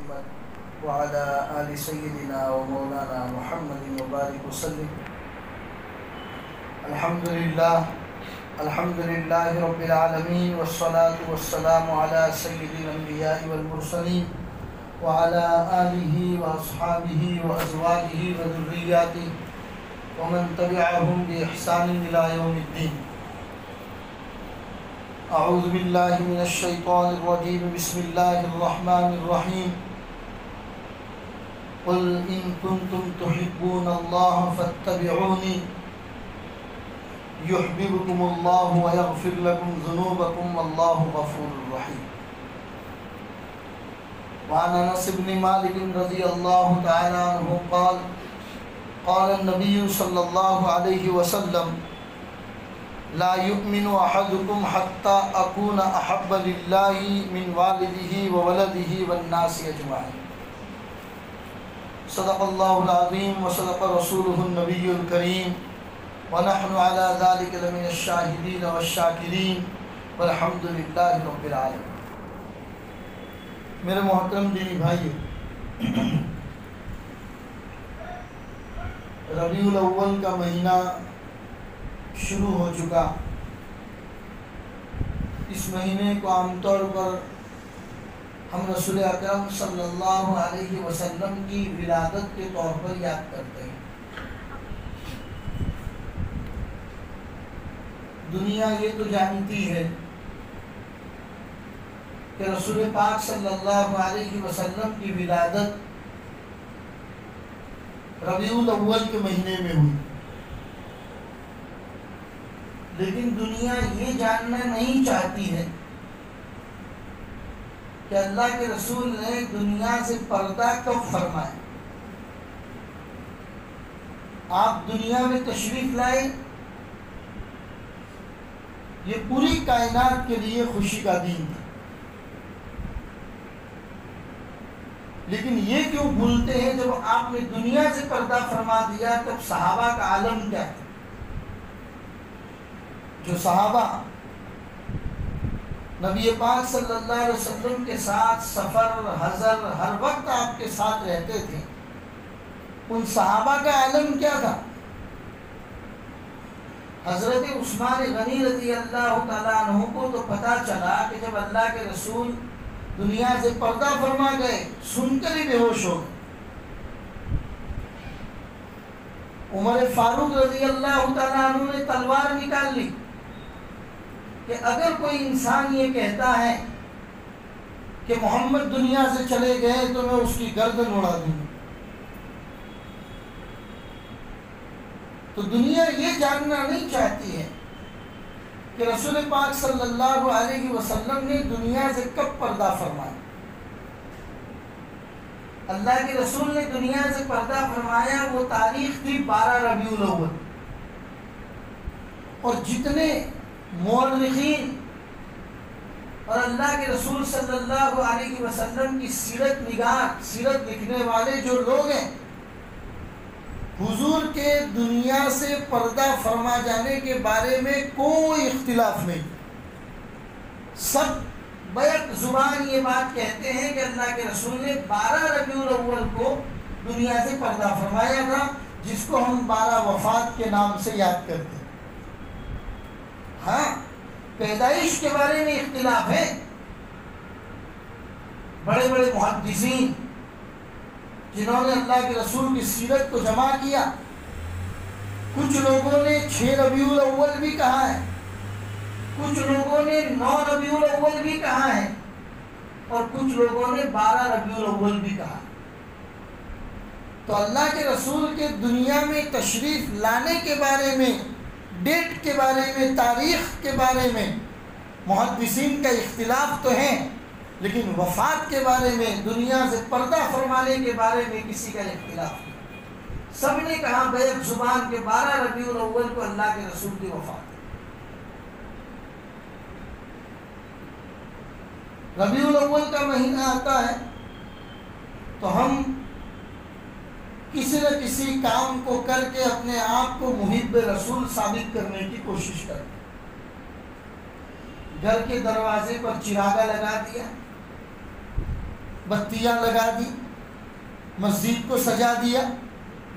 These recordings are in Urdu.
محمد وعلى آل سيدنا ومولانا محمد وبارك وسلم. الحمد لله رب العالمين والصلاة والسلام على سيد الأنبياء والمرسلين وعلى آله وأصحابه وأزواجه وذرياته ومن تبعهم بإحسان إلى يوم الدين. اعوذ باللہ من الشیطان الرجیم. بسم اللہ الرحمن الرحیم. قل ان کنتم تحبون اللہ فاتبعونی یحببکم اللہ ویغفر لکم ذنوبکم واللہ غفور رحیم. وعن انس بن مالک رضی اللہ تعالی عنہ قال قال النبی صلی اللہ علیہ وسلم لا يؤمن احدكم حتى اكون احب لله من والده وولده والناس اجمعين. صدق الله العظيم وصدق رسوله النبي الكريم ونحن على ذلك لمن الشاهدين والشاكرين والحمد لله رب العالمين. میرے محترم دینی بھائیو، ربیع الاول کا مہینہ شروع ہو چکا. اس مہینے کو عام طور پر ہم رسول اکرم صلی اللہ علیہ وسلم کی ولادت کے طور پر یاد کرتے ہیں. دنیا یہ تو جانتی ہے کہ رسول پاک صلی اللہ علیہ وسلم کی ولادت ربیع الاول کے مہینے میں ہوئی، لیکن دنیا یہ جاننا نہیں چاہتی ہے کہ اللہ کے رسول نے دنیا سے پردہ کب فرمایا. آپ دنیا میں تشریف لائے، یہ پوری کائنات کے لیے خوشی کا دن تھا، لیکن یہ کیوں بھولتے ہیں جب آپ نے دنیا سے پردہ فرما دیا تب صحابہ کا عالم کیا تھا؟ جو صحابہ نبی پاک صلی اللہ علیہ وسلم کے ساتھ سفر حضر ہر وقت آپ کے ساتھ رہتے تھے، ان صحابہ کا عالم کیا تھا؟ حضرت عثمان غنی رضی اللہ تعالیٰ عنہ کو تو پتہ چلا کہ جب اللہ کے رسول دنیا سے پردہ فرما گئے، سن کر ہی بے ہوش ہو گئے. عمر فاروق رضی اللہ تعالیٰ عنہ نے تلوار نکال لی کہ اگر کوئی انسان یہ کہتا ہے کہ محمد دنیا سے چلے گئے تو میں اس کی گردن اڑا دوں. تو دنیا یہ جاننا نہیں چاہتی ہے کہ رسول پاک صلی اللہ علیہ وسلم نے دنیا سے کب پردہ فرمایا. اللہ کے رسول نے دنیا سے پردہ فرمایا، وہ تاریخ تھی 12 ربیع الاول. اور جتنے مورخین اور اللہ کے رسول صلی اللہ علیہ وسلم کی سیرت نگار، سیرت لکھنے والے جو لوگ ہیں، حضور کے دنیا سے پردہ فرما جانے کے بارے میں کوئی اختلاف نہیں. سب بیک زبان یہ بات کہتے ہیں کہ اللہ کے رسول نے 12 ربیع الاول کو دنیا سے پردہ فرمایا تھا، جس کو ہم 12 وفات کے نام سے یاد کرتے ہیں. ہاں، پیدائش کے بارے میں اختلاف ہے. بڑے بڑے محدثین جنہوں نے اللہ کے رسول کی سیرت کو جمع کیا، کچھ لوگوں نے 6 ربیع الاول بھی کہا ہے، کچھ لوگوں نے 9 ربیع الاول بھی کہا ہے، اور کچھ لوگوں نے 12 ربیع الاول بھی کہا. تو اللہ کے رسول کے دنیا میں تشریف لانے کے بارے میں، ڈیٹ کے بارے میں، تاریخ کے بارے میں محدثین کا اختلاف تو ہے، لیکن وفات کے بارے میں، دنیا سے پردہ فرمانے کے بارے میں کسی کا اختلاف نہیں. سب نے کہا بیک زبان کے 12 ربیع الاول کو اللہ کے رسول کی وفات. ربیع الاول کا مہینہ آتا ہے تو ہم کسی نہ کسی کام کو کر کے اپنے آپ کو محب رسول ثابت کرنے کی کوشش کرتے. گھر کے دروازے پر چراغا لگا دیا، بتیاں لگا دی، مسجد کو سجا دیا،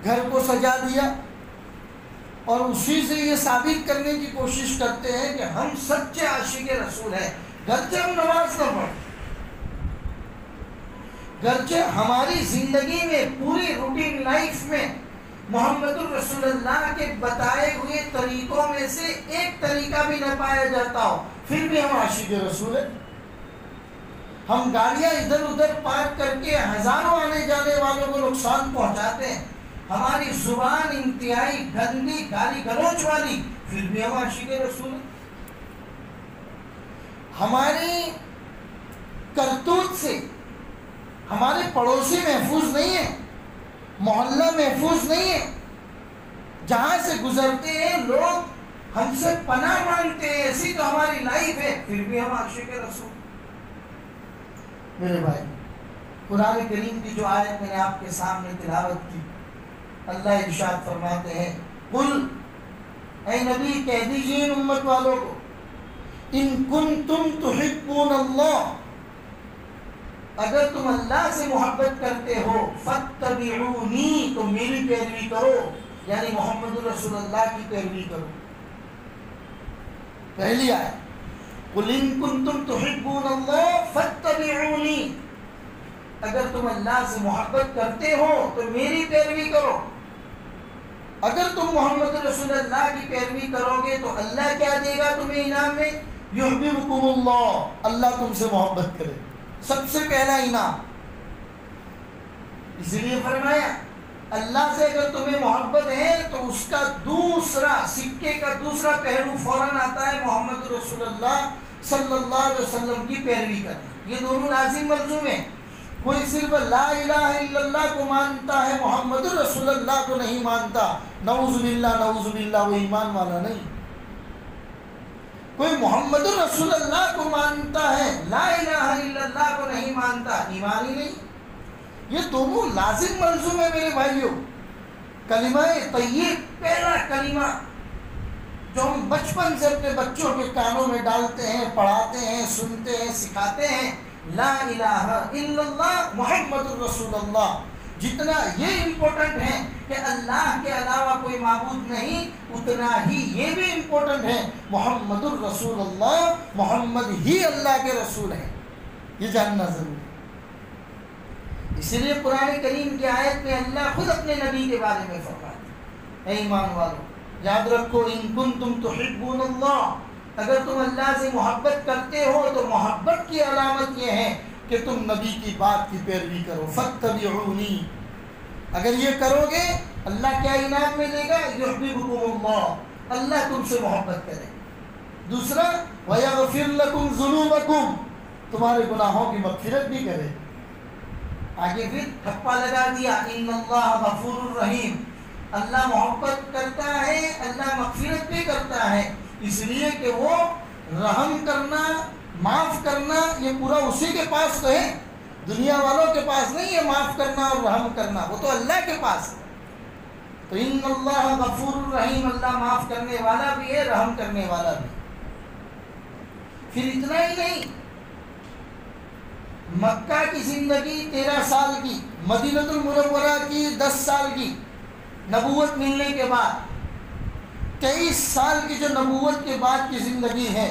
گھر کو سجا دیا، اور اسی سے یہ ثابت کرنے کی کوشش کرتے ہیں کہ ہم سچے عاشق رسول ہیں، گرچہ ہم نماز نہ پڑھیں، گرچہ ہماری زندگی میں پوری روٹین لائف میں محمد الرسول اللہ کے بتائے ہوئے طریقوں میں سے ایک طریقہ بھی نہ پایا جاتا ہو، پھر بھی ہم عاشق رسول ہیں۔ ہم گاڑیاں ادھر ادھر پارک کر کے ہزاروں آنے جانے والوں کو نقصان پہنچاتے ہیں، ہماری زبان انتہائی گندی گالی گلوچ والی، پھر بھی ہم عاشق رسول ہیں۔ ہماری کرتوت سے ہمارے پڑوسی محفوظ نہیں ہیں، محلہ محفوظ نہیں ہے، جہاں سے گزرتے ہیں لوگ ہم سے پناہ مانگتے ہیں، ایسی تو ہماری لائف ہے، پھر بھی ہم عاشق رسول۔ میرے بھائی، قرآن کریم کی جو آیت میں نے آپ کے سامنے تلاوت کی، اللہ ارشاد فرماتے ہیں، قل اے نبی کہہ دیجیے ان امت والوں کو، ان کنتم تحبون اللہ، اگر تم اللہ سے محبت کرتے ہو، فاتبعونی، تو میری پیروی کرو، یعنی محمد رسول اللہ کی پیروی کرو۔ پہلی آیت، قل ان کنتم تحبون اللہ فاتبعونی، اگر تم اللہ سے محبت کرتے ہو تو میری پیروی کرو۔ اگر تم محمد رسول اللہ کی پیروی کرو گے تو اللہ کیا دے گا تمہیں انعام میں؟ یحببکم اللہ، اللہ تم سے محبت کرے، سب سے پہلا انعام۔ اس لیے فرمایا اللہ سے اگر تمہیں محبت ہے تو اس کا دوسرا سکے کا دوسرا پہلو فوراً آتا ہے محمد رسول اللہ صلی اللہ علیہ وسلم کی پیروی کرنا۔ یہ دونوں لازم ملزوم ہیں۔ کوئی صرف لا الہ الا اللہ کو مانتا ہے، محمد رسول اللہ کو نہیں مانتا، نعوذ باللہ نعوذ باللہ، وہ ایمان والا نہیں۔ کوئی محمد رسول اللہ کو مانتا ہے، لا الہ الا اللہ کو نہیں مانتا، ایمان ہی نہیں۔ یہ دونوں لازم ملزوم ہے میرے بھائیوں۔ کلمہ طیب، پہلا کلمہ جو ہم بچپن سے اپنے بچوں کے کانوں میں ڈالتے ہیں، پڑھاتے ہیں، سنتے ہیں، سکھاتے ہیں، لا الہ الا اللہ محمد الرسول اللہ۔ جتنا یہ امپورٹنٹ ہے کہ اللہ کے علاوہ کوئی معبود نہیں، اتنا ہی یہ بھی امپورٹنٹ ہے محمد الرسول اللہ، محمد ہی اللہ کے رسول ہیں، یہ جاننا ضروری ہے۔ اسی لیے قرآن کریم کی آیت میں اللہ خود اپنے نبی کے بارے میں فرماتا ہے، اے ایمان والو یاد رکھو، ان کنتم تحبون اللہ، اگر تم اللہ سے محبت کرتے ہو تو محبت کی علامت یہ ہے کہ تم نبی کی بات کی پیروی کرو، فاتبعونی، اگر یہ کرو گے اللہ کیا انعام میں دے گا؟ یحببکم اللہ، اللہ تم سے محبت کرے۔ دوسرا، وَيَغْفِرْ لَكُمْ ذُنُوبَكُمْ، تمہارے گناہوں کی مغفرت بھی کرے۔ آگے پھر ٹھپا لگا دیا، ان اللہ غفور الرحیم، اللہ محبت کرتا ہے، اللہ مغفرت بھی کرتا ہے، اس لیے کہ وہ رحم کرنا، معاف کرنا، یہ پورا اسی کے پاس تو ہے، دنیا والوں کے پاس نہیں ہے معاف کرنا اور رحم کرنا، وہ تو اللہ کے پاس ہے۔ تو ان اللہ غفور الرحیم، اللہ معاف کرنے والا بھی ہے، رحم کرنے والا بھی۔ پھر اتنا ہی نہیں، مکہ کی زندگی 13 سال کی، مدینہ المنورہ کی 10 سال کی، نبوت ملنے کے بعد 23 سال کی جو نبوت کے بعد کی زندگی ہے،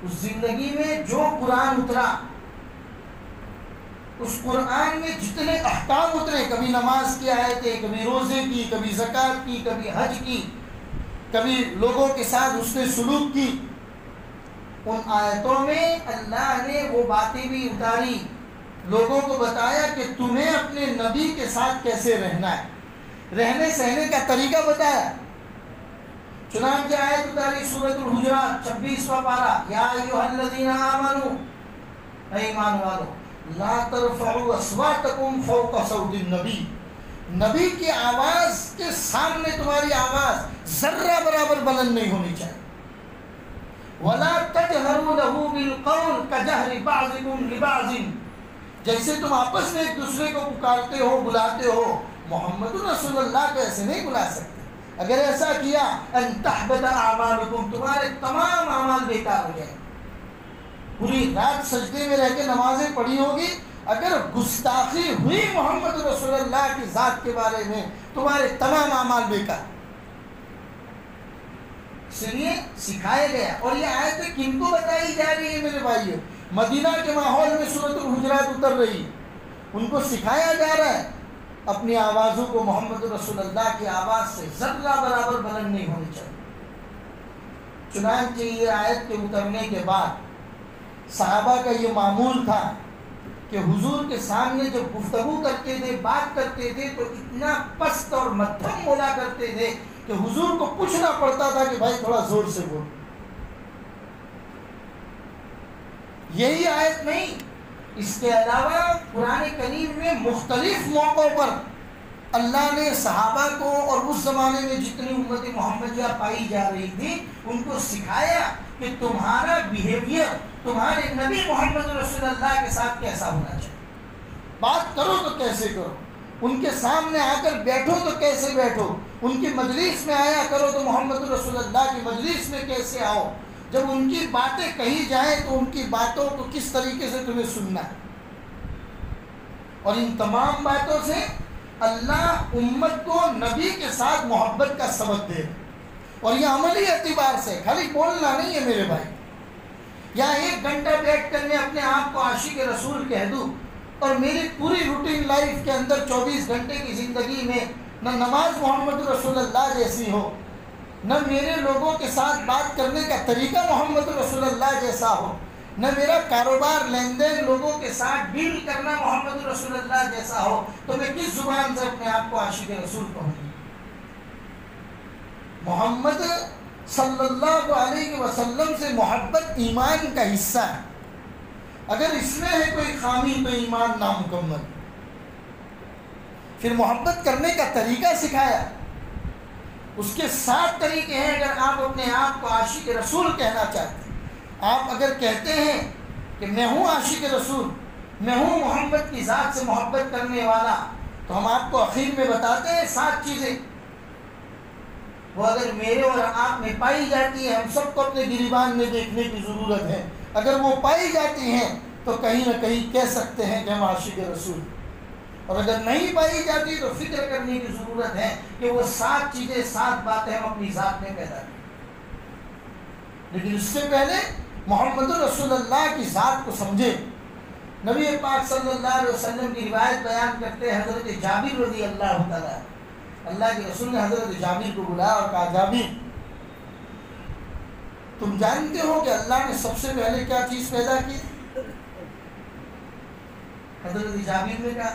اس زندگی میں جو قرآن اترا، اس قرآن میں جتنے احکام اترے، کبھی نماز کی آیتیں، کبھی روزے کی، کبھی زکوٰۃ کی، کبھی حج کی، کبھی لوگوں کے ساتھ اس نے سلوک کی، ان آیتوں میں اللہ نے وہ باتیں بھی اتاری، لوگوں کو بتایا کہ تمہیں اپنے نبی کے ساتھ کیسے رہنا ہے، رہنے سہنے کا طریقہ بتایا۔ چنانچہ آیت اتاری سورۃ الحجرات 26واں پارہ، یا ایھا الذین آمنوا، اے ایمان والو، لا ترفعوا اصواتکم فوق صوت النبی، نبی کی آواز کے سامنے تمہاری آواز ذرہ برابر بلند نہیں ہونی چاہیے۔ وَلَا تَجْهَرُوا لَهُ بِالْقَوْلِ كَجَهْرِ بَعْضِكُمْ لِبَعْضٍ، جیسے تم آپس میں ایک دوسرے کو پکارتے ہو، بلاتے ہو، محمد رسول اللہ کو ایسے نہیں بلا سکتے۔ اگر ایسا کیا، ان تحبط اعمالکم، تمہارے تمام اعمال بیکار ہو جائیں۔ پوری رات سجدے میں رہ کے نمازیں پڑھی ہوگی اگر گستاخی ہوئی محمد رسول اللہ کی ذات کے بارے میں تمہارے تمام اعمال بیکار. اس لیے سکھایا گیا. اور یہ آیت کن کو بتائی جا رہی ہے میرے بھائیو؟ مدینہ کے ماحول میں سورۃ الحجرات اتر رہی ہے. ان کو سکھایا جا رہا ہے اپنی آوازوں کو محمد رسول اللہ کی آواز سے ذرہ برابر بلند نہیں ہونی چاہیے. چنانچہ یہ آیت کے اترنے کے بعد صحابہ کا یہ معمول تھا کہ حضور کے سامنے جب گفتگو کرتے تھے، بات کرتے تھے تو اتنا پست اور مدھم بولا کرتے تھے کہ حضور کو پوچھنا پڑتا تھا کہ بھائی تھوڑا زور سے بول. یہی آیت نہیں، اس کے علاوہ قرآن کریم میں مختلف موقعوں پر اللہ نے صحابہ کو اور اس زمانے میں جتنی امت محمدیہ پائی جا رہی تھی ان کو سکھایا کہ تمہارا بیہیویئر تمہارے نبی محمد رسول اللہ کے ساتھ کیسا ہونا چاہیے. بات کرو تو کیسے کرو، ان کے سامنے آ کر بیٹھو تو کیسے بیٹھو، ان کی مجلس میں آیا کرو تو محمد رسول اللہ کی مجلس میں کیسے آؤ، جب ان کی باتیں کہی جائیں تو ان کی باتوں کو کس طریقے سے تمہیں سننا ہے. اور ان تمام باتوں سے اللہ امت کو نبی کے ساتھ محبت کا سبق دے. اور یہ عملی اعتبار سے، خالی بولنا نہیں ہے میرے بھائی. یا ایک گھنٹہ بیٹھ کر میں اپنے آپ کو عاشق رسول کہہ دوں اور میری پوری روٹین لائف کے اندر 24 گھنٹے کی زندگی میں نہ نماز محمد رسول اللہ جیسی ہو، نہ میرے لوگوں کے ساتھ بات کرنے کا طریقہ محمد رسول اللہ جیسا ہو، نہ میرا کاروبار لین دین لوگوں کے ساتھ ڈیل کرنا محمد رسول اللہ جیسا ہو، تو میں کس زبان سے اپنے آپ کو عاشق رسول کہوں؟ محمد صلی اللہ علیہ وسلم سے محبت ایمان کا حصہ ہے. اگر اس میں ہے کوئی خامی تو ایمان نامکمل. پھر محبت کرنے کا طریقہ سکھایا. اس کے 7 طریقے ہیں اگر آپ اپنے آپ کو عاشق رسول کہنا چاہتے ہیں. آپ اگر کہتے ہیں کہ میں ہوں عاشق رسول، میں ہوں محمد کی ذات سے محبت کرنے والا، تو ہم آپ کو اخیر میں بتاتے ہیں 7 چیزیں. وہ اگر میرے اور آپ میں پائی جاتی ہیں، ہم سب کو اپنے گریبان میں دیکھنے کی ضرورت ہے. اگر وہ پائی جاتی ہیں تو کہیں نہ کہیں کہہ سکتے ہیں کہ ہم عاشق رسول. اور اگر نہیں پائی جاتی تو فکر کرنے کی ضرورت ہے کہ وہ 7 چیزیں 7 باتیں ہم اپنی ذات میں پیدا کریں. لیکن اس سے پہلے محمد رسول اللہ کی ذات کو سمجھے. نبی پاک صلی اللہ علیہ وسلم کی روایت بیان کرتے ہیں حضرت جابر رضی اللہ تعالیٰ، اللہ کے رسول نے حضرت جابر کو بلایا اور کہا جابر تم جانتے ہو کہ اللہ نے سب سے پہلے کیا چیز پیدا کی؟ حضرت جابر نے کہا،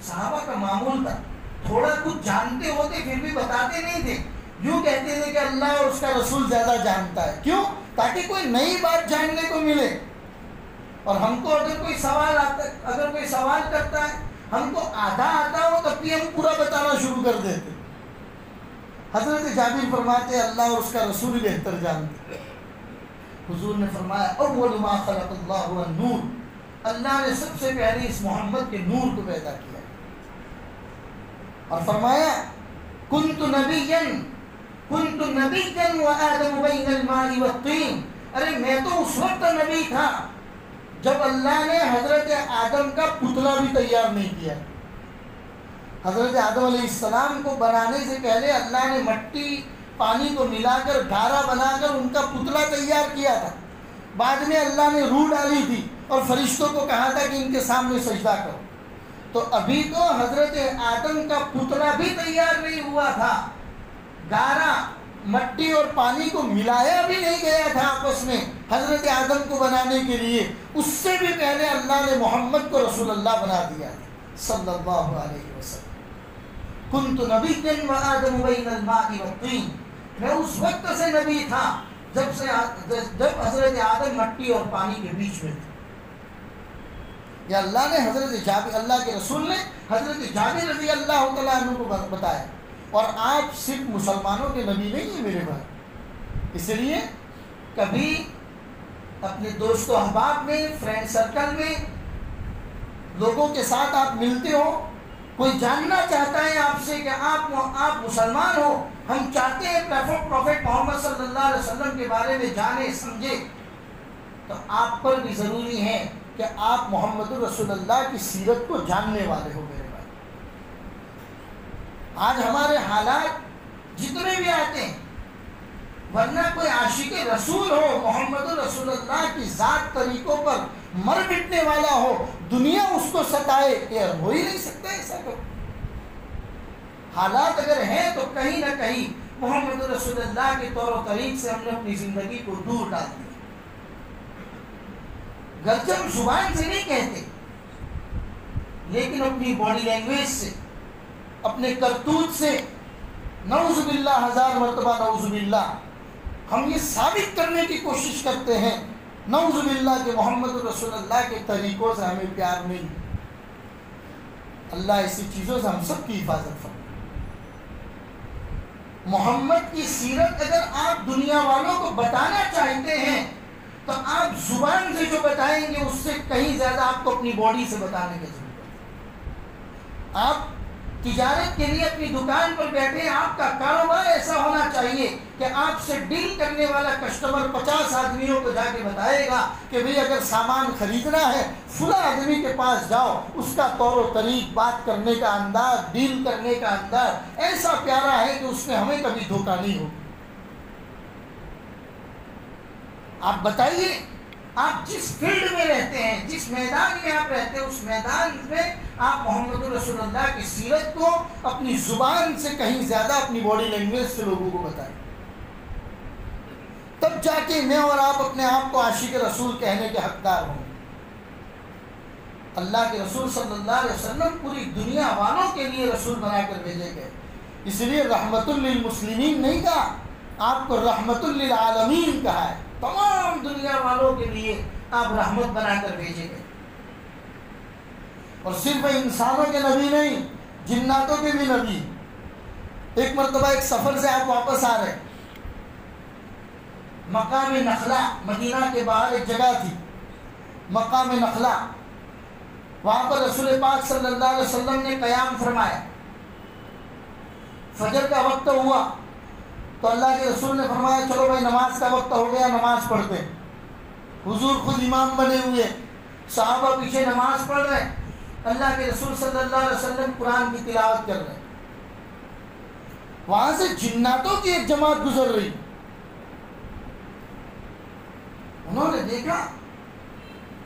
صحابہ کا معمول تھا، تھوڑا کچھ جانتے ہوتے پھر بھی بتاتے نہیں تھے، یوں کہتے تھے کہ اللہ اور اس کا رسول زیادہ جانتا ہے. کیوں؟ تاکہ کوئی نئی بات جاننے کو ملے. اور ہم کو اگر کوئی سوال کرتا ہے، ہم کو آدھا آتا ہو تب بھی ہم پورا بتانا شروع کر دیتے. حضرت جابر فرماتے اللہ اور اس کا رسول بہتر جانتے. حضور نے فرمایا اول ما خلق اللہ النور، اللہ نے سب سے پہلے اس محمد کے نور کو پیدا کیا. اور فرمایا کنت نبیا وآدم بین الماء والطین، ارے میں تو اس وقت نبی تھا جب اللہ نے حضرت آدم کا پتلا بھی تیار نہیں کیا. حضرت آدم علیہ السلام کو بنانے سے پہلے اللہ نے مٹی پانی کو ملا کر گھارا بنا کر ان کا پتلا تیار کیا تھا. بعد میں اللہ نے روح ڈالی تھی اور فرشتوں کو کہا تھا کہ ان کے سامنے سجدہ کرو. تو ابھی تو حضرت آدم کا پتلا بھی تیار نہیں ہوا تھا، گارا مٹی اور پانی کو ملایا بھی نہیں گیا تھا آپس میں حضرت آدم کو بنانے کے لیے. اس سے بھی پہلے اللہ نے محمد کو رسول اللہ بنا دیا صلی اللہ علیہ وسلم. کنت نبیا وآدم بین الماء والطین، میں اس وقت سے نبی تھا جب حضرت آدم مٹی اور پانی کے بیچ میں تھے. یا اللہ نے اللہ کے رسول نے حضرت جابر رضی اللہ تعالیٰ عنہ کو بتایا. اور آپ صرف مسلمانوں کے نبی نہیں ہیں میرے بھائی. اس لیے کبھی اپنے دوست و احباب میں، فرینڈ سرکل میں لوگوں کے ساتھ آپ ملتے ہو، کوئی جاننا چاہتا ہے آپ سے کہ آپ مسلمان ہو، ہم چاہتے ہیں پروفیٹ محمد صلی اللہ علیہ وسلم کے بارے میں جانے سمجھے، تو آپ پر بھی ضروری ہے کہ آپ محمد رسول اللہ کی سیرت کو جاننے والے ہو میرے بھائی۔ آج ہمارے حالات جتنے بھی آتے ہیں، ورنہ کوئی عاشق رسول ہو، محمد رسول اللہ کی ذات طریقوں پر مر مٹنے والا ہو، دنیا اس کو ستائے، یہ ہو ہی نہیں سکتا ایسا کو۔ حالات اگر ہیں تو کہیں نہ کہیں محمد رسول اللہ کے طور و طریق سے ہم نے اپنی زندگی کو دور ڈال دیا، گرچہ ہم زبان سے نہیں کہتے، لیکن اپنی باڈی لینگویج سے، اپنے کرتوت سے، نعوذ باللہ، ہزار مرتبہ نعوذ باللہ، ہم یہ ثابت کرنے کی کوشش کرتے ہیں نعوذ باللہ کہ محمد رسول اللہ کے طریقوں سے ہمیں پیار نہیں۔ اللہ ایسی چیزوں سے ہم سب کی حفاظت فرمائے۔ محمد کی سیرت اگر آپ دنیا والوں کو بتانا چاہتے ہیں تو آپ زبان سے جو بتائیں گے اس سے کہیں زیادہ آپ کو اپنی باڈی سے بتانے کی ضرورت ہے۔ آپ تجارت کے لیے اپنی دکان پر بیٹھے، آپ کا کاروبار ایسا ہونا چاہیے کہ آپ سے ڈیل کرنے والا کسٹمر 50 آدمیوں کو جا کے بتائے گا کہ بھئی اگر سامان خریدنا ہے فلاں آدمی کے پاس جاؤ، اس کا طور و طریق، بات کرنے کا انداز، ڈیل کرنے کا انداز ایسا پیارا ہے کہ اس میں ہمیں کبھی دھوکہ نہیں ہو۔ آپ بتائیے، آپ جس فیلڈ میں رہتے ہیں، جس میدان میں آپ رہتے ہیں، اس میدان میں آپ محمد رسول اللہ کی سیرت کو اپنی زبان سے کہیں زیادہ اپنی باڈی لینگویج سے لوگوں کو بتائیں، تب جا کے میں اور آپ اپنے آپ کو عاشق رسول کہنے کے حقدار ہوں۔ اللہ کے رسول صلی اللہ علیہ وسلم پوری دنیا والوں کے لیے رسول بنا کر بھیجے گئے، اس لیے رحمت للمسلمین نہیں کہا، آپ کو رحمت للعالمین کہا ہے، تمام دنیا والوں کے لیے آپ رحمت بنا کر بھیجے گئے۔ اور صرف انسانوں کے نبی نہیں، جناتوں کے بھی نبی۔ ایک مرتبہ ایک سفر سے آپ واپس آ رہے، مقام نخلا، مدینہ کے باہر ایک جگہ تھی مقام نخلا، وہاں پر رسول پاک صلی اللہ علیہ وسلم نے قیام فرمایا۔ فجر کا وقت ہوا تو اللہ کے رسول نے فرمایا چلو بھائی نماز کا وقت ہو گیا، نماز پڑھتے ہیں۔ حضور خود امام بنے ہوئے، صحابہ پیچھے نماز پڑھ رہے ہیں، اللہ کے رسول صلی اللہ علیہ وسلم قرآن کی تلاوت کر رہے ہیں۔ وہاں سے جناتوں کی ایک جماعت گزر رہی، انہوں نے دیکھا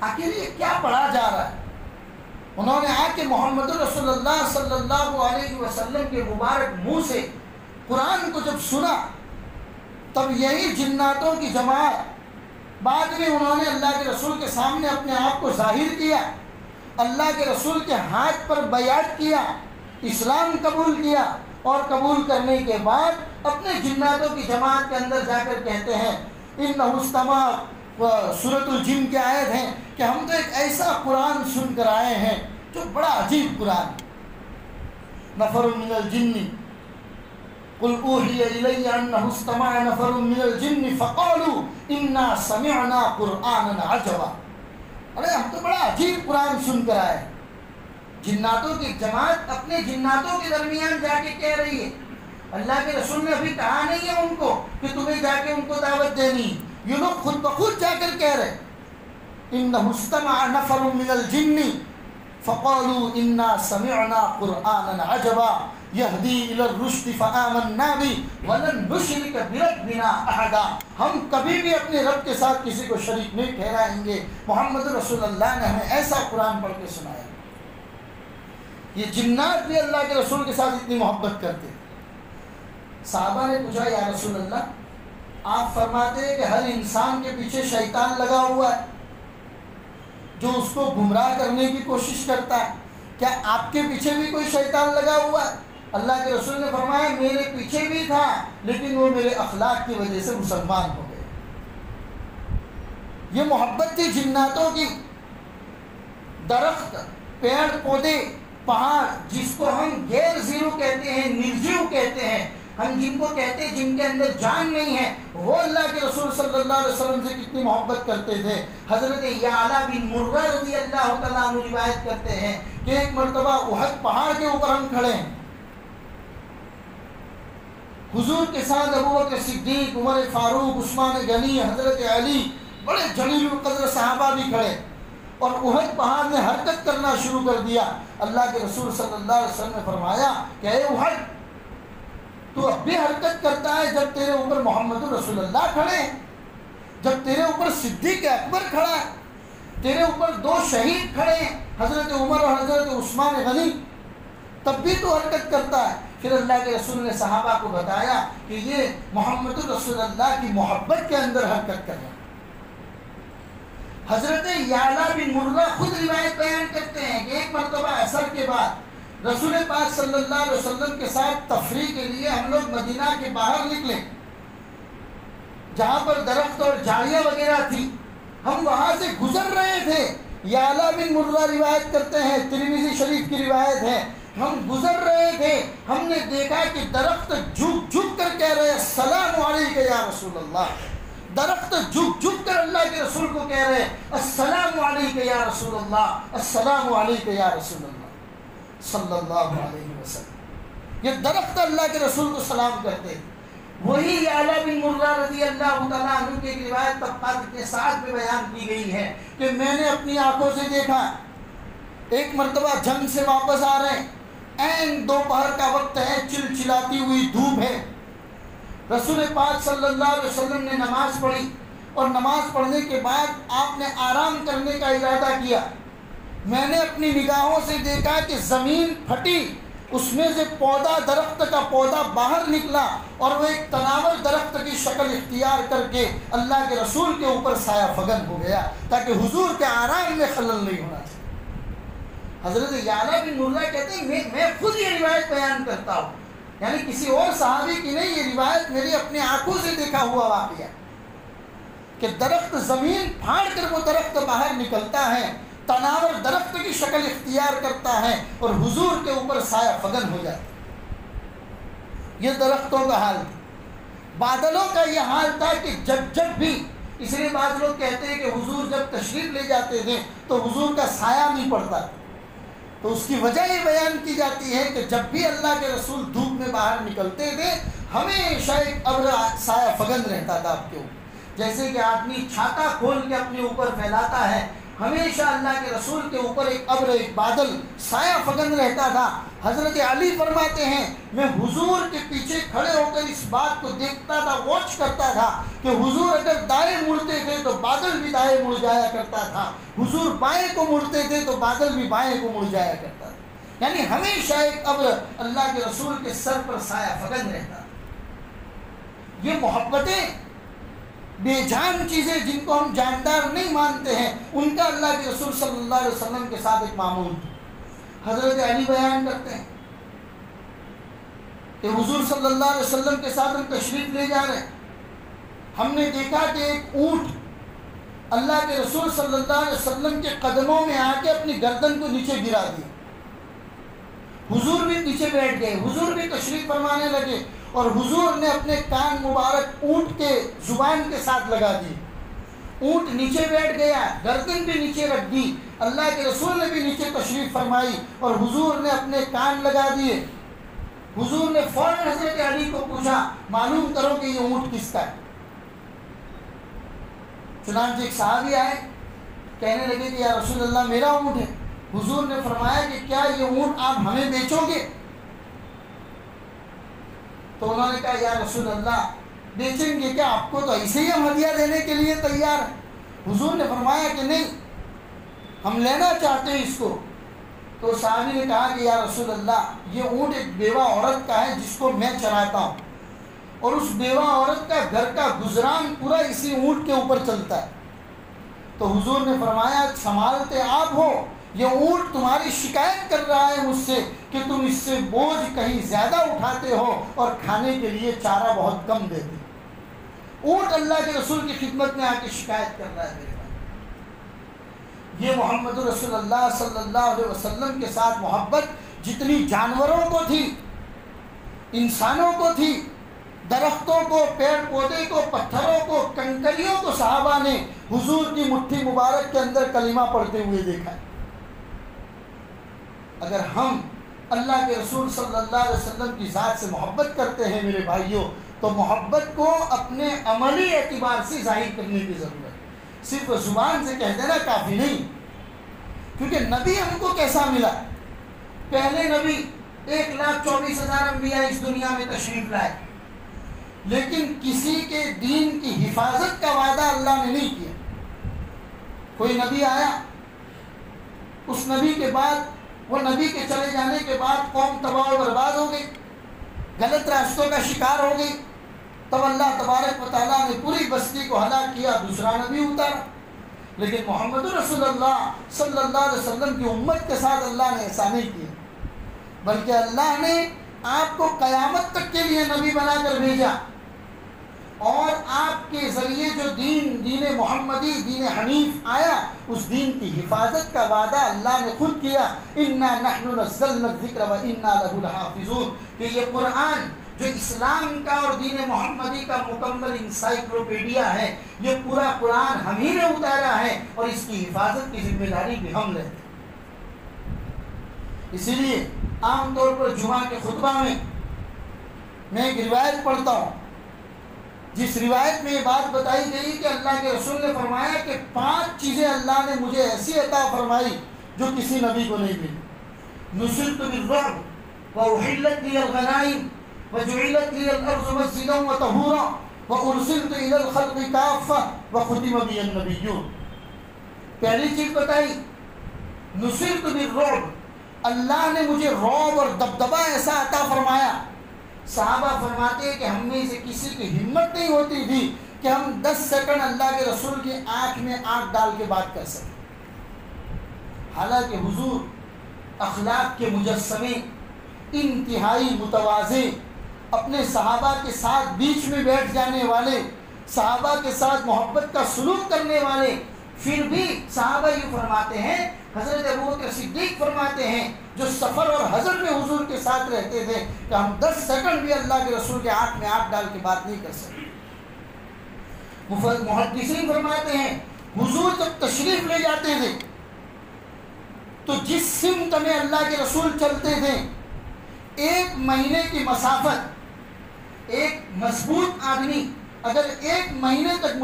آخر یہ کیا پڑھا جا رہا ہے۔ انہوں نے آ کے محمد رسول اللہ صلی اللہ علیہ وسلم کے مبارک منہ سے قرآن کو جب سنا، تب یہی جناتوں کی جماعت بعد میں انہوں نے اللہ کے رسول کے سامنے اپنے آپ کو ظاہر کیا، اللہ کے رسول کے ہاتھ پر بیعت کیا، اسلام قبول کیا، اور قبول کرنے کے بعد اپنے جناتوں کی جماعت کے اندر جا کر کہتے ہیں انہ استمع، سورۃ الجن کی آیت ہے کہ ہم تو ایک ایسا قرآن سن کر آئے ہیں جو بڑا عجیب قرآن۔ نفر من الجن قل اوحی الی انہ استمع نفر من الجن فقالوا انا سمعنا قرآنا عجبا۔ ارے ہم تو بڑا عجیب قرآن سن کر آئے۔ جناتوں کی جماعت اپنے جناتوں کے درمیان جا کے کہہ رہی ہے، اللہ کے رسول نے ابھی کہا نہیں ہے ان کو کہ تمہیں جا کے ان کو دعوت دینی، یہ لوگ خود بخود جا کر کہہ رہے انہ استمع نفر من الجن فقالوا انا سمعنا قرآنا عجبا یہدی الی الرشد فآمنا بہ ولن نشرک بربنا احدا۔ ہم کبھی بھی اپنے رب کے ساتھ کسی کو شریک نہیں ٹھہرائیں گے۔ محمد رسول اللہ نے ہمیں ایسا قرآن پڑھ کے سنایا۔ یہ جنات بھی اللہ کے رسول کے ساتھ اتنی محبت کرتے۔ صحابہ نے پوچھا یا رسول اللہ، آپ فرماتے ہیں کہ ہر انسان کے پیچھے شیطان لگا ہوا ہے جو اس کو گمراہ کرنے کی کوشش کرتا ہے، کیا آپ کے پیچھے بھی کوئی شیطان لگا ہوا ہے؟ اللہ کے رسول نے فرمایا میرے پیچھے بھی تھا، لیکن وہ میرے اخلاق کی وجہ سے مسلمان ہو گئے۔ یہ محبت تھی جناتوں کی۔ درخت، پیڑ پودے، پہاڑ، جس کو ہم غیر زیرو کہتے ہیں، نرجیو کہتے ہیں، ہم جن کو کہتے ہیں جن کے اندر جان نہیں ہے، وہ اللہ کے رسول صلی اللہ علیہ وسلم سے کتنی محبت کرتے تھے۔ حضرت یعلا بن مرہ رضی اللہ تعالیٰ عنہ روایت کرتے ہیں کہ ایک مرتبہ احد پہاڑ کے اوپر ہم کھڑے ہیں، حضور کے ساتھ ابوبکر صدیق، عمر فاروق، عثمان غنی، حضرت علی، بڑے جلیل القدر صحابہ بھی کھڑے، اور احد پہاڑ نے حرکت کرنا شروع کر دیا۔ اللہ کے رسول صلی اللہ علیہ وسلم نے فرمایا کہ اے احد، تو اب بھی حرکت کرتا ہے جب تیرے اوپر محمد رسول اللہ کھڑے ہیں، جب تیرے اوپر صدیق اکبر کھڑا ہے، تیرے اوپر 2 شہید کھڑے ہیں، حضرت عمر اور حضرت عثمان غنی، تب بھی تو حرکت کرتا ہے۔ پھر اللہ کے رسول نے صحابہ کو بتایا کہ یہ محمد رسول اللہ کی محبت کے اندر حرکت کر رہا ہے۔ حضرت یعلا بن مرہ خود روایت بیان کرتے ہیں کہ ایک مرتبہ عصر کے بعد رسول پاک صلی اللہ علیہ وسلم کے ساتھ تفریح کے لیے ہم لوگ مدینہ کے باہر نکلے، جہاں پر درخت اور جھاڑیاں وغیرہ تھی، ہم وہاں سے گزر رہے تھے۔ یعلا بن مرہ روایت کرتے ہیں، ترمذی شریف کی روایت ہے، ہم گزر رہے تھے، ہم نے دیکھا کہ درخت جھک جھک کر کہہ رہے السلام علیکم یا رسول اللہ، درخت جھک جھک کر اللہ کے رسول کو کہہ رہے السلام علیکم یا رسول اللہ، السلام علیکم یا رسول اللہ صلی اللہ علیہ وسلم۔ یہ درخت اللہ کے رسول کو سلام کرتے ہیں۔ وہی یعلا بن مرہ رضی اللہ تعالیٰ عنہ کی ایک روایت طبقات ابن سعد میں بیان کی گئی ہے کہ میں نے اپنی آنکھوں سے دیکھا، ایک مرتبہ جنگ سے واپس آ رہے ہیں، عین دوپہر کا وقت ہے، چلچلاتی ہوئی دھوپ ہے، رسول پاک صلی اللہ علیہ وسلم نے نماز پڑھی، اور نماز پڑھنے کے بعد آپ نے آرام کرنے کا ارادہ کیا۔ میں نے اپنی نگاہوں سے دیکھا کہ زمین پھٹی، اس میں سے پودا، درخت کا پودا باہر نکلا، اور وہ ایک تناور درخت کی شکل اختیار کر کے اللہ کے رسول کے اوپر سایہ فگن ہو گیا، تاکہ حضور کے آرام میں خلل نہیں ہونا چاہیے۔ حضرت یعلا بن مرہ کہتے ہیں میں خود یہ روایت بیان کرتا ہوں، یعنی کسی اور صحابی کی نہیں، یہ روایت میری اپنی آنکھوں سے دیکھا ہوا واقعہ کہ درخت زمین پھاڑ کر وہ درخت باہر نکلتا ہے، تناور درخت کی شکل اختیار کرتا ہے، اور حضور کے اوپر سایہ فگن ہو جاتا ہے۔ یہ درختوں کا حال تھا۔ بادلوں کا یہ حال تھا کہ جب بھی، اس لیے بعض لوگ کہتے ہیں کہ حضور جب تشریف لے جاتے تھے تو حضور کا سایہ نہیں پڑتا، تو اس کی وجہ یہ بیان کی جاتی ہے کہ جب بھی اللہ کے رسول دھوپ میں باہر نکلتے تھے ہمیشہ ایک ابر سایہ فگن رہتا تھا آپ کے اوپر، جیسے کہ آدمی چھاتا کھول کے اپنے اوپر پھیلاتا ہے، ہمیشہ اللہ کے رسول کے اوپر ایک ابر، ایک بادل، سایہ فگن رہتا تھا۔ حضرت علی فرماتے ہیں میں حضور کے پیچھے کھڑے ہو کر اس بات کو دیکھتا تھا، واچ کرتا تھا کہ حضور اگر دائیں مڑتے تھے تو بادل بھی دائیں مڑ جایا کرتا تھا، حضور بائیں کو مڑتے تھے تو بادل بھی بائیں کو مڑ جایا کرتا تھا، یعنی ہمیشہ ایک ابر اللہ کے رسول کے سر پر سایہ فگن رہتا۔ یہ محبتیں، بے جان چیزیں جن کو ہم جاندار نہیں مانتے ہیں، ان کا اللہ کے رسول صلی اللہ علیہ وسلم کے ساتھ ایک معمول تھا۔ حضرت علی بیان کرتے ہیں کہ حضور صلی اللہ علیہ وسلم کے ساتھ ہم تشریف لے جا رہے ہیں، ہم نے دیکھا کہ ایک اونٹ اللہ کے رسول صلی اللہ علیہ وسلم کے قدموں میں آ کے اپنی گردن کو نیچے گرا دیا، حضور بھی نیچے بیٹھ گئے، حضور بھی تشریف فرمانے لگے، اور حضور نے اپنے کان مبارک اونٹ کے زبان کے ساتھ لگا دی، اونٹ نیچے بیٹھ گیا، گردن بھی نیچے رکھ دی، اللہ کے رسول نے بھی نیچے تشریف فرمائی، اور حضور نے اپنے کان لگا دیے۔ حضور نے فوراً حضرت علی کو پوچھا معلوم کرو کہ یہ اونٹ کس کا ہے۔ چنانچہ ایک صحابی آئے، کہنے لگے کہ یا رسول اللہ میرا اونٹ ہے۔ حضور نے فرمایا کہ کیا یہ اونٹ آپ ہمیں بیچو گے؟ تو انہوں نے کہا یا رسول اللہ بیچیں گے کیا؟ آپ کو تو ایسے ہی ہم ہدیہ دینے کے لیے تیار ہیں۔ حضور نے فرمایا کہ نہیں، ہم لینا چاہتے ہیں اس کو۔ تو صحابی نے کہا کہ یا رسول اللہ یہ اونٹ ایک بیوہ عورت کا ہے جس کو میں چراتا ہوں، اور اس بیوہ عورت کا گھر کا گزران پورا اسی اونٹ کے اوپر چلتا ہے۔ تو حضور نے فرمایا سنبھالتے آپ ہو، یہ اونٹ تمہاری شکایت کر رہا ہے مجھ سے کہ تم اس سے بوجھ کہیں زیادہ اٹھاتے ہو اور کھانے کے لیے چارہ بہت کم دیتے۔ اونٹ اللہ کے رسول کی خدمت میں آ کے شکایت کر رہا ہے میرے بھائی۔ یہ محمد رسول اللہ صلی اللہ علیہ وسلم کے ساتھ محبت جتنی جانوروں کو تھی، انسانوں کو تھی، درختوں کو، پیڑ پودے کو، پتھروں کو، کنکریوں کو صحابہ نے حضور کی مٹھی مبارک کے اندر کلمہ پڑھتے ہوئے دیکھا ہے۔ اگر ہم اللہ کے رسول صلی اللہ علیہ وسلم کی ذات سے محبت کرتے ہیں میرے بھائیوں، تو محبت کو اپنے عملی اعتبار سے ظاہر کرنے کی ضرورت ہے۔ صرف زبان سے کہہ دینا کافی نہیں، کیونکہ نبی ہم کو کیسا ملا؟ پہلے نبی 1,24,000 انبیاء اس دنیا میں تشریف لائے، لیکن کسی کے دین کی حفاظت کا وعدہ اللہ نے نہیں کیا۔ کوئی نبی آیا، اس نبی کے بعد، وہ نبی کے چلے جانے کے بعد قوم تباہ و برباد ہو گئی، غلط راستوں کا شکار ہو گئی، تب اللہ تبارک و تعالیٰ نے پوری بستی کو ہلاک کیا، دوسرا نبی اتارا۔ لیکن محمد رسول اللہ صلی اللہ علیہ وسلم کی امت کے ساتھ اللہ نے ایسا نہیں کیا، بلکہ اللہ نے آپ کو قیامت تک کے لیے نبی بنا کر بھیجا، اور آپ کے ذریعے جو دین محمدی، دین حنیف آیا، اس دین کی حفاظت کا وعدہ اللہ نے خود کیا، انا نحن نزلنا الذکر وانا لہ لحافظون، کہ یہ قرآن جو اسلام کا اور دین محمدی کا مکمل انسائکلوپیڈیا ہے، یہ پورا قرآن ہم ہی نے اتارا ہے، اور اس کی حفاظت کی ذمہ داری بھی ہم لیتے ہیں۔ اسی لیے عام طور پر جمعہ کے خطبہ میں ایک روایت پڑھتا ہوں، جس روایت میں یہ بات بتائی گئی کہ اللہ کے رسول نے فرمایا کہ 5 چیزیں اللہ نے مجھے ایسی عطا فرمائی جو کسی نبی کو نہیں ملی۔ نصرت بالرعب وأحلت لي الغنائم وجعلت لي الأرض مسجدا وطهورا وأرسلت إلى الخلق كافة وختم بي النبيون۔ پہلی چیز بتائی نصرت بالرعب، اللہ نے مجھے رعب اور دبدبہ ایسا عطا فرمایا۔ صحابہ فرماتے ہیں کہ ہم میں سے کسی کی ہمت نہیں ہوتی تھی کہ ہم 10 سیکنڈ اللہ کے رسول کی آنکھ میں آنکھ ڈال کے بات کر سکیں، حالانکہ حضور اخلاق کے مجسمے، انتہائی متواضع، اپنے صحابہ کے ساتھ بیچ میں بیٹھ جانے والے، صحابہ کے ساتھ محبت کا سلوک کرنے والے، پھر بھی صحابہ یہ فرماتے ہیں، حضرت ابوبکر صدیق فرماتے ہیں جو سفر اور حضر میں حضور کے ساتھ رہتے تھے، کہ ہم 10 سیکنڈ بھی اللہ کے رسول کے آنکھ میں آنکھ ڈال کے بات نہیں کر سکتے۔ محدثین فرماتے ہیں حضور جب تشریف لے جاتے تھے تو جس سمت میں اللہ کے رسول چلتے تھے، 1 مہینے کی مسافت، ایک مضبوط آدمی اگر 1 مہینے تک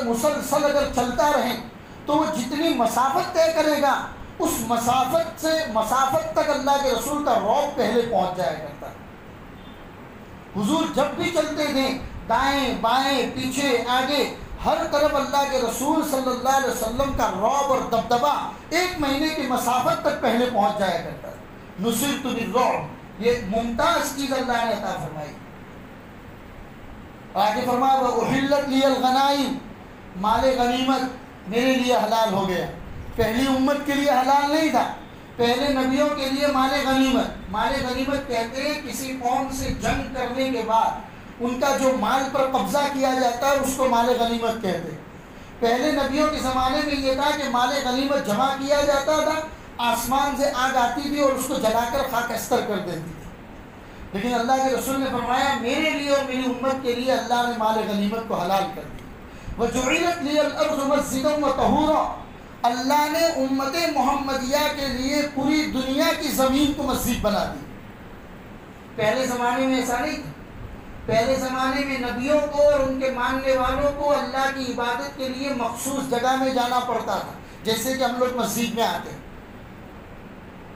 مسلسل اگر چلتا رہے تو وہ جتنی مسافت طے کرے گا، اس مسافت تک اللہ کے رسول کا رعب پہلے پہنچ جایا کرتا۔ حضور جب بھی چلتے تھے، دائیں بائیں پیچھے آگے، ہر طرف اللہ کے رسول صلی اللہ علیہ وسلم کا رعب اور دبدبہ 1 مہینے کی مسافت تک پہلے پہنچ جایا کرتا۔ نصرت بالرعب، یہ ممتاز چیز اللہ نے عطا فرمائی۔ آگے فرمایا وَأُحِلَّتْ لِيَ الْغَنَائِمُ، مال غنیمت میرے لیے حلال ہو گیا۔ پہلی امت کے لیے حلال نہیں تھا، پہلے نبیوں کے لیے مال غنیمت کہتے ہیں کسی قوم سے جنگ کرنے کے بعد ان کا جو مال پر قبضہ کیا جاتا ہے اس کو مال غنیمت کہتے ہیں۔ پہلے نبیوں کے زمانے میں یہ تھا کہ مال غنیمت جمع کیا جاتا تھا، آسمان سے آگ آتی تھی اور اس کو جلا کر خاکستر کر دیتی تھی، لیکن اللہ کے رسول نے فرمایا میرے لیے اور میری امت کے لیے اللہ نے مال غنیمت کو حلال کر دیا۔ وَجُعِلَتْ لِيَ الْأَرْضُ مَسْجِدًا وَطَهُورًا، اللہ نے امت محمدیہ کے لیے پوری دنیا کی زمین کو مسجد بنا دی۔ پہلے زمانے میں ایسا نہیں تھا، پہلے زمانے میں نبیوں کو اور ان کے ماننے والوں کو اللہ کی عبادت کے لیے مخصوص جگہ میں جانا پڑتا تھا، جیسے کہ ہم لوگ مسجد میں آتے ہیں،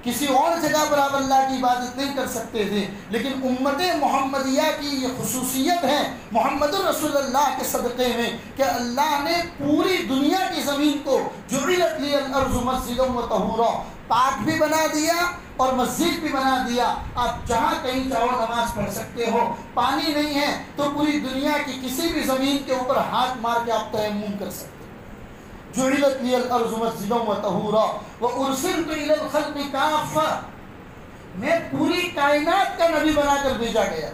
کسی اور جگہ پر آپ اللہ کی عبادت نہیں کر سکتے تھے۔ لیکن امت محمدیہ کی یہ خصوصیت ہے محمد رسول اللہ کے صدقے میں کہ اللہ نے پوری دنیا کی زمین کو جعلت لی الارض مسجدا وطہورا، پاک بھی بنا دیا اور مسجد بھی بنا دیا۔ آپ جہاں کہیں چاہو نماز پڑھ سکتے ہو، پانی نہیں ہے تو پوری دنیا کی کسی بھی زمین کے اوپر ہاتھ مار کے آپ تیمم کر سکتے۔ جعلت لی الارض مسجدا وطہورا وارسلت الی الخلق کافہ، میں پوری کائنات کا نبی بنا کر بھیجا گیا۔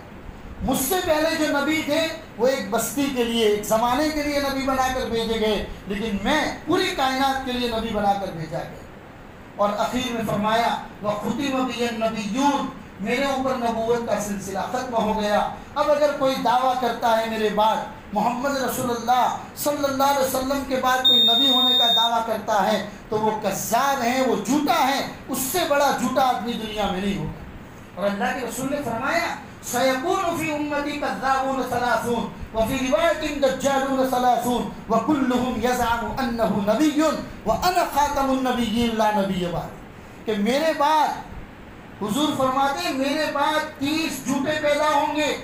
مجھ سے پہلے جو نبی تھے وہ ایک بستی کے لیے، ایک زمانے کے لیے نبی بنا کر بھیجے گئے، لیکن میں پوری کائنات کے لیے نبی بنا کر بھیجا گیا۔ اور اخیر میں فرمایا وختم بی النبیون، میرے اوپر نبوت کا سلسلہ ختم ہو گیا۔ اب اگر کوئی دعویٰ کرتا ہے میرے بعد، محمد رسول اللہ صلی اللہ علیہ وسلم کے بعد کوئی نبی ہونے کا دعویٰ کرتا ہے تو وہ کذاب ہے، وہ جھوٹا ہے، اس سے بڑا جھوٹا آدمی دنیا میں نہیں ہوگا۔ اور اللہ کے رسول نے فرمایا سيكون في أمتي كذابون ثلاثون وفي رواية دجالون ثلاثون وكلهم يزعم أنه نبي وأنا خاتم النبيين لا نبي بعد. کہ میرے بعد حضور فرماتے ہیں میرے بعد 30 جھوٹے پیدا ہوں گے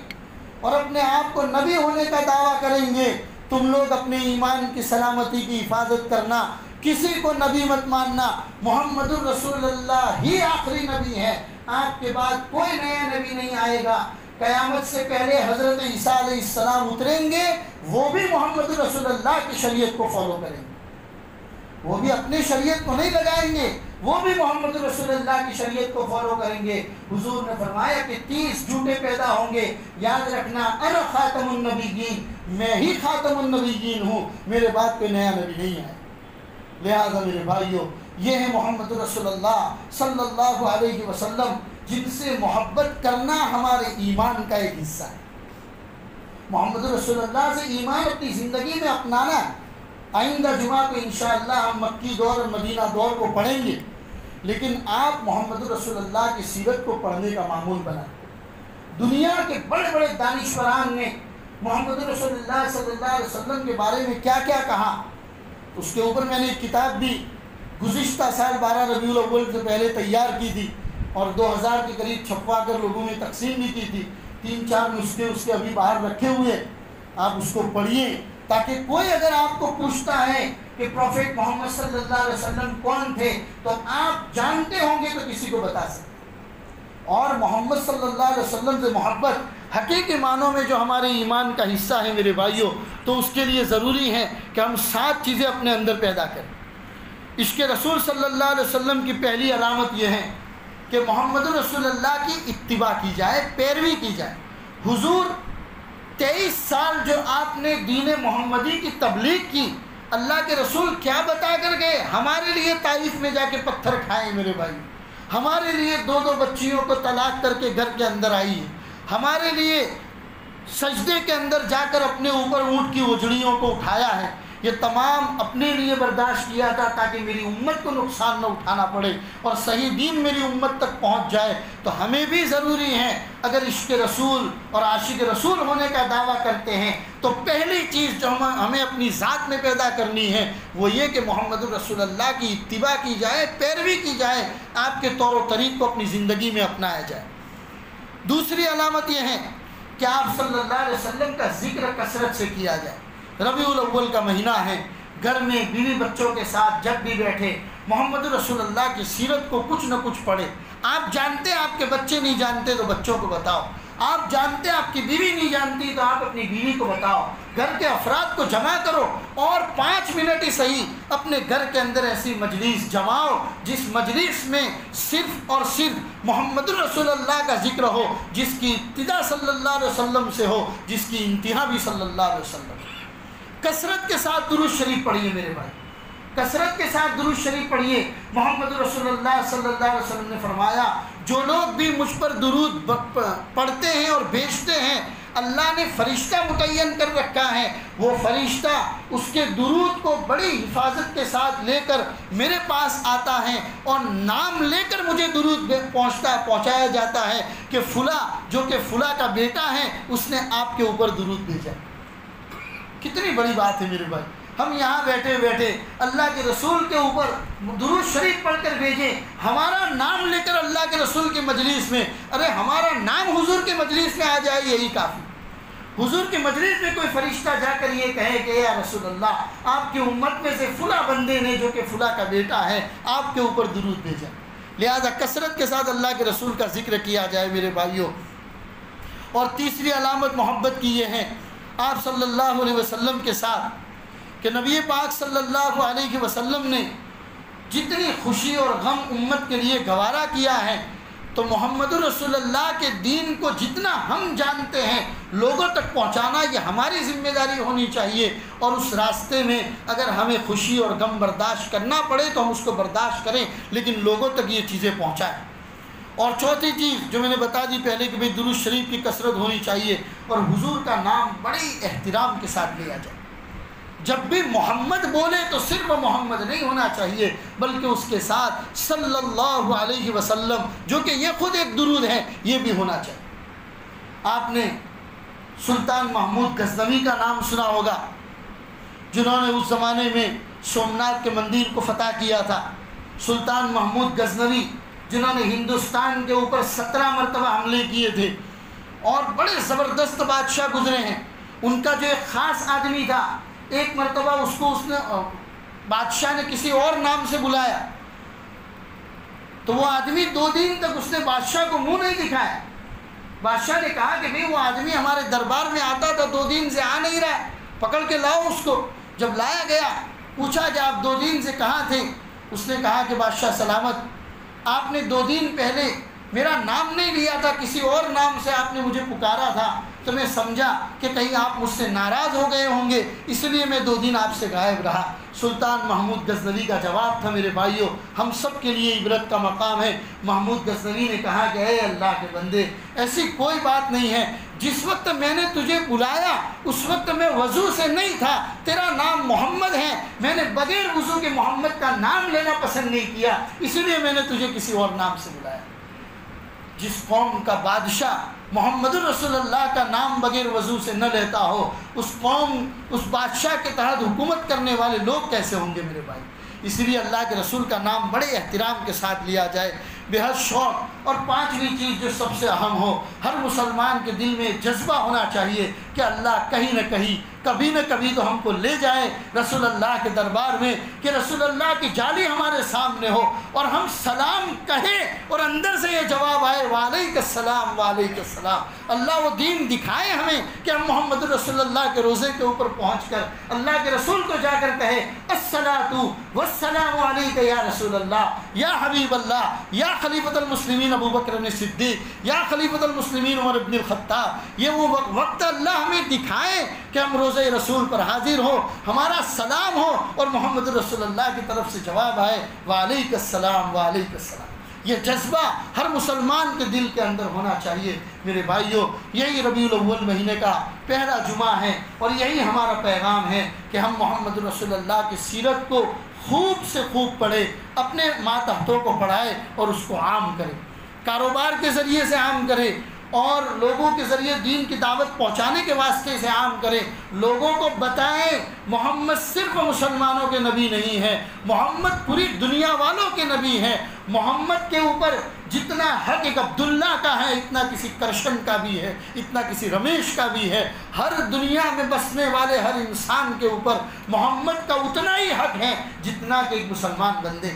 اور اپنے آپ کو نبی ہونے کا دعویٰ کریں گے. تم لوگ اپنے ایمان کی سلامتی کی حفاظت کرنا، کسی کو نبی مت ماننا، محمد الرسول اللہ ہی آخری نبی ہے، آپ کے بعد کوئی نیا نبی نہیں آئے گا. قیامت سے پہلے حضرت عیسیٰ علیہ السلام اتریں گے، وہ بھی محمد رسول اللہ کی شریعت کو فالو کریں گے، وہ بھی اپنی شریعت کو نہیں لگائیں گے، وہ بھی محمد رسول اللہ کی شریعت کو فالو کریں گے. حضور نے فرمایا کہ 30 جھوٹے پیدا ہوں گے، یاد رکھنا انا خاتم النبیین، میں ہی خاتم النبیین ہوں، میرے بعد کوئی نیا نبی نہیں ہے. لہذا میرے بھائیوں، یہ ہے محمد رسول اللہ صلی اللہ علیہ وسلم، جن سے محبت کرنا ہمارے ایمان کا ایک حصہ ہے. محمد رسول اللہ سے ایمان اپنی زندگی میں اپنانا ہے. آئندہ جمعہ کو انشاءاللہ ہم مکی دور اور مدینہ دور کو پڑھیں گے، لیکن آپ محمد رسول اللہ کی سیرت کو پڑھنے کا معمول بنا. دنیا کے بڑے بڑے دانشوران نے محمد رسول اللہ صلی اللہ علیہ وسلم کے بارے میں کیا کیا کہا، اس کے اوپر میں نے ایک کتاب بھی گزشتہ سال 12 ربیع الاول سے پہلے تیار کی تھی اور 2000 کے قریب چھپوا کر لوگوں میں تقسیم بھی کی تھی. 3-4 نسخے اس کے ابھی باہر رکھے ہوئے، آپ اس کو پڑھیے تاکہ کوئی اگر آپ کو پوچھتا ہے کہ پروفیٹ محمد صلی اللہ علیہ وسلم کون تھے تو آپ جانتے ہوں گے تو کسی کو بتا سکتے. اور محمد صلی اللہ علیہ وسلم سے محبت حقیقی معنوں میں جو ہمارے ایمان کا حصہ ہے میرے بھائیوں، تو اس کے لیے ضروری ہے کہ ہم 7 چیزیں اپنے اندر پیدا کریں. عشق رسول صلی اللہ علیہ وسلم کی پہلی علامت یہ ہے کہ محمد رسول اللہ کی اتباع کی جائے، پیروی کی جائے. حضور 23 سال جو آپ نے دین محمدی کی تبلیغ کی، اللہ کے رسول کیا بتا کر گئے؟ ہمارے لیے طائف میں جا کے پتھر کھائے میرے بھائی، ہمارے لیے 2 بچیوں کو طلاق کر کے گھر کے اندر آئی ہے، ہمارے لیے سجدے کے اندر جا کر اپنے اوپر اونٹ کی اجڑیوں کو اٹھایا ہے. یہ تمام اپنے لیے برداشت کیا تھا تاکہ میری امت کو نقصان نہ اٹھانا پڑے اور صحیح دین میری امت تک پہنچ جائے. تو ہمیں بھی ضروری ہے اگر عشق رسول اور عاشق رسول ہونے کا دعویٰ کرتے ہیں تو پہلی چیز جو ہمیں اپنی ذات میں پیدا کرنی ہے وہ یہ کہ محمد رسول اللہ کی اتباع کی جائے، پیروی کی جائے، آپ کے طور و طریق کو اپنی زندگی میں اپنایا جائے. دوسری علامت یہ ہے کہ آپ صلی اللہ علیہ وسلم کا ذکر کثرت سے کیا جائے. ربیع الاول کا مہینہ ہے، گھر میں بیوی بچوں کے ساتھ جب بھی بیٹھے محمد رسول اللہ کی سیرت کو کچھ نہ کچھ پڑھے. آپ جانتے ہیں آپ کے بچے نہیں جانتے تو بچوں کو بتاؤ، آپ جانتے ہیں آپ کی بیوی نہیں جانتی تو آپ اپنی بیوی کو بتاؤ. گھر کے افراد کو جمع کرو اور 5 منٹ ہی صحیح اپنے گھر کے اندر ایسی مجلس جماؤ جس مجلس میں صرف اور صرف محمد رسول اللہ کا ذکر ہو، جس کی ابتدا صلی اللہ علیہ وسلم سے ہو، جس کی انتہا بھی صلی اللہ علیہ وسلم. کثرت کے ساتھ درود شریف پڑھیے میرے بھائی، کثرت کے ساتھ درود شریف پڑھیے. محمد رسول اللہ صلی اللہ علیہ وسلم نے فرمایا جو لوگ بھی مجھ پر درود پڑھتے ہیں اور بھیجتے ہیں، اللہ نے فرشتہ متعین کر رکھا ہے، وہ فرشتہ اس کے درود کو بڑی حفاظت کے ساتھ لے کر میرے پاس آتا ہے اور نام لے کر مجھے درود پہنچایا جاتا ہے کہ فلاں جو کہ فلاں کا بیٹا ہے اس نے آپ کے اوپر درود بھیجا. کتنی بڑی بات ہے میرے بھائی. ہم یہاں بیٹھے بیٹھے اللہ کے رسول کے اوپر درود شریف پڑھ کر بھیجیں، ہمارا نام لے کر اللہ کے رسول کی مجلس میں، ارے ہمارا نام حضور کی مجلس میں آ جائے یہی کافی. حضور کی مجلس میں کوئی فرشتہ جا کر یہ کہے کہ یا رسول اللہ آپ کی امت میں سے فلاں بندے نے جو کہ فلاں کا بیٹا ہے آپ کے اوپر درود بھیجا. لہذا کثرت کے ساتھ اللہ کے رسول کا ذکر کیا جائے میرے بھائیوں. اور تیسری علامت محبت کی یہ ہے آپ صلی اللہ علیہ وسلم کے ساتھ کہ نبی پاک صلی اللہ علیہ وسلم نے جتنی خوشی اور غم امت کے لیے گوارا کیا ہے، تو محمد رسول اللہ کے دین کو جتنا ہم جانتے ہیں لوگوں تک پہنچانا یہ ہماری ذمہ داری ہونی چاہیے. اور اس راستے میں اگر ہمیں خوشی اور غم برداشت کرنا پڑے تو ہم اس کو برداشت کریں، لیکن لوگوں تک یہ چیزیں پہنچائیں. اور چوتھی چیز جو میں نے بتا دی پہلے کہ بھئی درود شریف کی کثرت ہونی چاہیے اور حضور کا نام بڑی احترام کے ساتھ لیا جائے. جب بھی محمد بولے تو صرف محمد نہیں ہونا چاہیے بلکہ اس کے ساتھ صلی اللہ علیہ وسلم جو کہ یہ خود ایک درود ہے یہ بھی ہونا چاہیے. آپ نے سلطان محمود غزنوی کا نام سنا ہوگا، جنہوں نے اس زمانے میں سومناتھ کے مندر کو فتح کیا تھا۔ سلطان محمود غزنوی جنہوں نے ہندوستان کے اوپر 17 مرتبہ حملے کیے تھے اور بڑے زبردست بادشاہ گزرے ہیں۔ ان کا جو ایک خاص آدمی تھا، ایک مرتبہ اس نے بادشاہ نے کسی اور نام سے بلایا تو وہ آدمی 2 دن تک اس نے بادشاہ کو منہ نہیں دکھایا۔ بادشاہ نے کہا کہ بھئی وہ آدمی ہمارے دربار میں آتا تھا، 2 دن سے آ نہیں رہا ہے، پکڑ کے لاؤ اس کو۔ جب لایا گیا، پوچھا کہ آپ 2 دن سے کہاں تھے؟ اس نے کہا کہ بادشاہ سلامت، آپ نے 2 دن پہلے میرا نام نہیں لیا تھا، کسی اور نام سے آپ نے مجھے پکارا تھا، تو میں سمجھا کہ کہیں آپ مجھ سے ناراض ہو گئے ہوں گے، اس لیے میں 2 دن آپ سے غائب رہا۔ سلطان محمود غزنوی کا جواب تھا میرے بھائیوں، ہم سب کے لیے عبرت کا مقام ہے۔ محمود غزنوی نے کہا کہ اے اللہ کے بندے، ایسی کوئی بات نہیں ہے، جس وقت میں نے تجھے بلایا اس وقت میں وضو سے نہیں تھا، تیرا نام محمد ہے، میں نے بغیر وضو کے محمد کا نام لینا پسند نہیں کیا، اسی لیے میں نے تجھے کسی اور نام سے بلایا۔ جس قوم کا بادشاہ محمد رسول اللہ کا نام بغیر وضو سے نہ لیتا ہو، اس قوم، اس بادشاہ کے تحت حکومت کرنے والے لوگ کیسے ہوں گے میرے بھائی؟ اس لیے اللہ کے رسول کا نام بڑے احترام کے ساتھ لیا جائے، بے حد شوق۔ اور 5ویں چیز جو سب سے اہم ہو، ہر مسلمان کے دل میں جذبہ ہونا چاہیے کہ اللہ کہیں نہ کہیں، کبھی نہ کبھی تو ہم کو لے جائے رسول اللہ کے دربار میں، کہ رسول اللہ کی جالی ہمارے سامنے ہو اور ہم سلام کہیں اور اندر سے یہ جواب آئے وعلیک السلام وعلیک السلام۔ اللہ وہ دین دکھائے ہمیں کہ ہم محمد رسول اللہ کے روزے کے اوپر پہنچ کر اللہ کے رسول کو جا کر کہے الصلاۃ والسلام علیک یا رسول اللہ، یا حبیب اللہ، یا خلیفۃ المسلمین ابو بکر صدیق، یا خلیفۃ المسلمین عمر بن الخطاب۔ یہ وہ وقت اللہ ہمیں دکھائے کہ ہم روزے رسول پر حاضر ہو، ہمارا سلام ہو اور محمد رسول اللہ کی طرف سے جواب آئے وعلیک السلام وعلیک السلام۔ یہ جذبہ ہر مسلمان کے دل کے اندر ہونا چاہیے میرے بھائیوں۔ یہی ربیع الاول مہینے کا پہلا جمعہ ہے اور یہی ہمارا پیغام ہے کہ ہم محمد رسول اللہ کی سیرت کو خوب سے خوب پڑھے، اپنے ماتحتوں کو پڑھائے اور اس کو عام کرے، کاروبار کے ذریعے سے عام کرے اور لوگوں کے ذریعے دین کی دعوت پہنچانے کے واسطے سے عام کرے۔ لوگوں کو بتائیں محمد صرف مسلمانوں کے نبی نہیں ہے، محمد پوری دنیا والوں کے نبی ہیں۔ محمد کے اوپر جتنا حق ایک عبداللہ کا ہے، اتنا کسی کرشن کا بھی ہے، اتنا کسی رمیش کا بھی ہے۔ ہر دنیا میں بسنے والے ہر انسان کے اوپر محمد کا اتنا ہی حق ہے جتنا کہ ایک مسلمان بندے۔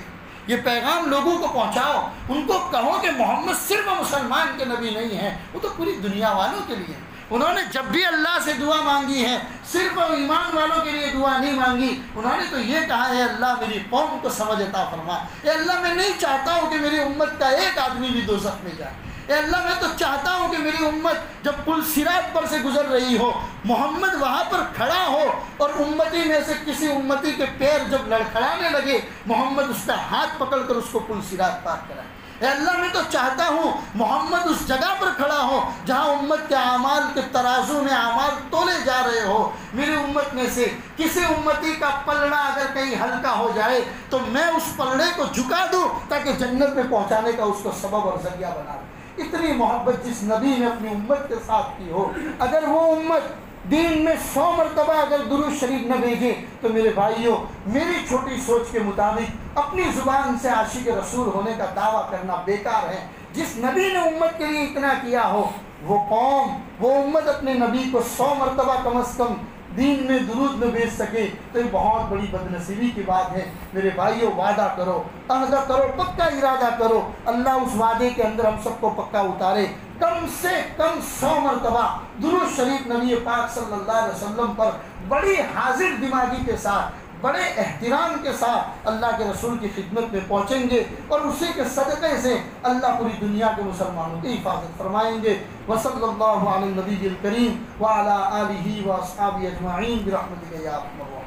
یہ پیغام لوگوں کو پہنچاؤ، ان کو کہو کہ محمد صرف مسلمان کے نبی نہیں ہیں، وہ تو پوری دنیا والوں کے لیے۔ انہوں نے جب بھی اللہ سے دعا مانگی ہے صرف ایمان والوں کے لیے دعا نہیں مانگی، انہوں نے تو یہ کہا ہے اللہ میری قوم کو سمجھ عطا فرما، اے اللہ میں نہیں چاہتا ہوں کہ میری امت کا ایک آدمی بھی دوزخ میں جائے، اے اللہ میں تو چاہتا ہوں کہ میری امت جب پل صراط پر سے گزر رہی ہو، محمد وہاں پر کھڑا ہو اور امتی میں سے کسی امتی کے پیر جب لڑکھڑانے لگے، محمد اس کا ہاتھ پکڑ کر اس کو پل صراط پار کرائے۔ اے اللہ میں تو چاہتا ہوں محمد اس جگہ پر کھڑا ہو جہاں امت کے اعمال کے ترازو میں اعمال تولے جا رہے ہو، میری امت میں سے کسی امتی کا پلڑا اگر کہیں ہلکا ہو جائے تو میں اس پلڑے کو جھکا دوں تاکہ جنت میں پہنچانے کا اس کو سبب اور ذریعہ بنا دوں۔ اتنی محبت جس نبی نے اپنی امت کے ساتھ کی ہو، اگر وہ امت دین میں 100 مرتبہ اگر درود شریف نہ بھیجے تو میرے بھائیوں، میری چھوٹی سوچ کے مطابق اپنی زبان سے عاشق رسول ہونے کا دعویٰ کرنا بیکار ہے۔ جس نبی نے امت کے لیے اتنا کیا ہو، وہ قوم، وہ امت اپنے نبی کو 100 مرتبہ کم از کم دین میں درود نہ بھیج سکے تو یہ بہت بڑی بدنصیبی کی بات ہے۔ میرے بھائیوں، وعدہ کرو، عہدہ کرو، پکا ارادہ کرو، اللہ اس وعدے کے اندر ہم سب کو پکا اتارے۔ کم سے کم 100 مرتبہ درود شریف نبی پاک صلی اللہ علیہ وسلم پر بڑی حاضر دماغی کے ساتھ، بڑے احترام کے ساتھ اللہ کے رسول کی خدمت میں پہنچیں گے اور اسی کے صدقے سے اللہ پوری دنیا کے مسلمانوں کی حفاظت فرمائیں گے۔ وصلی اللہ علی النبی الکریم وعلی آلہ واصحابہ اجمعین برحمتک یا ارحم الراحمین۔